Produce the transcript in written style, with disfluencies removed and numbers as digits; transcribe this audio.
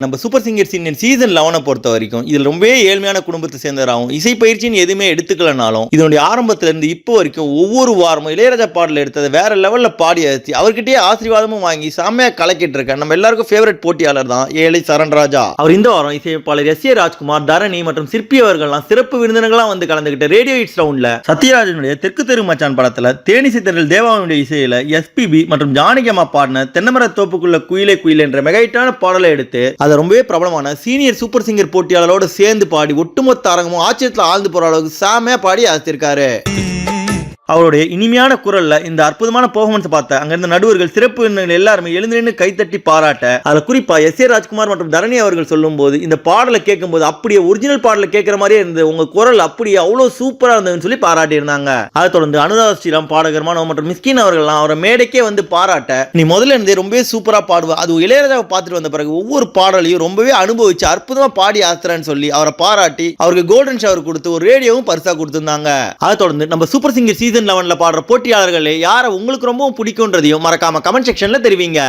நம்ம super singer season 11 பொறுத்த வரைக்கும் இதில் ரொம்பவே ஏழ்மையான குடும்பத்தை சேர்ந்தவராகவும் இசை பயிற்சின்னு எதுவுமே எடுத்துக்கலனாலும் இதனுடைய ஆரம்பத்துல இருந்து இப்போ வரைக்கும் ஒவ்வொரு வாரமும் இளையராஜா பாடல எடுத்ததை வேற லெவல்ல பாடி அழைச்சி அவர்கிட்டயே ஆசீர்வாதமும் வாங்கி செம்மையா கலக்கிட்டு இருக்க நம்ம எல்லாருக்கும் ஃபேவரட் போட்டியாளர் தான் ஏழை சரண்ராஜா. அவர் இந்த வாரம் இசையமைப்பாளர் எஸ் ஏ ராஜ்குமார், தரணி மற்றும் சிற்பி அவர்கள்லாம் சிறப்பு விருந்தினர்களாக வந்து கலந்துகிட்ட ரேடியோ ஹிட்ஸ் ரவுண்ட்ல சத்யராஜனுடைய தெற்கு தெரு மச்சான் படத்துல தேனிசை தென்றல் தேவாவுடைய இசையில எஸ்பிபி மற்றும் ஜானகி அம்மா பாடின தென்னமர தோப்புக்குள்ள குயிலே குயிலே என்ற மெகாயிட்டான பாடலை எடுத்து அதை ரொம்பவே பிரபலமான சீனியர் சூப்பர் சிங்கர் போட்டியாளரோட சேர்ந்து பாடி ஒட்டுமொத்த அரங்கமும் ஆச்சரியத்தில் ஆழ்ந்து போற அளவுக்கு சாமையா பாடி ஆசித்திருக்காரு. அவருடைய இனிமையான குரல்ல இந்த அற்புதமான பெர்ஃபார்மன்ஸ் பார்த்த அங்கிருந்த நடுவர்கள் சிறப்பு எல்லாருமே எழுந்து கைத்தட்டி பாராட்ட, அதுல குறிப்பா எஸ் ஏ ராஜ்குமார் மற்றும் தரணி அவர்கள் சொல்லும் போது இந்த பாடலை கேட்கும் போது அப்படியே ஒரிஜினல் பாடலை கேட்கிற மாதிரியே இருந்தது, உங்க குரல் அப்படியே அவ்வளவு சூப்பரா இருந்ததுன்னு சொல்லி பாராட்டி இருந்தாங்க. அதை தொடர்ந்து அனுராதா ஸ்ரீராம், பாடகர் மனோ மற்றும் மிஸ்கின் அவர்கள்லாம் அவரை மேடைக்கே வந்து பாராட்ட, நீ முதல்ல இருந்தே ரொம்பவே சூப்பரா பாடுவா, அது இளையராஜாவை பார்த்துட்டு வந்த பிறகு ஒவ்வொரு பாடலையும் ரொம்பவே அனுபவிச்சு அற்புதமா பாடி ஆத்துறன்னு சொல்லி அவரை பாராட்டி அவருக்கு கோல்டன் ஷவர் கொடுத்து ஒரு ரேடியோவும் பரிசா கொடுத்திருந்தாங்க. அதை தொடர்ந்து நம்ம சூப்பர் சிங்கர் சீசன் 11 பாடுற போட்டியாளர்களே யாரை உங்களுக்கு ரொம்ப பிடிக்கும்ன்றதையும் மறக்காம கமெண்ட் செக்ஷன்ல தெரிவிங்க.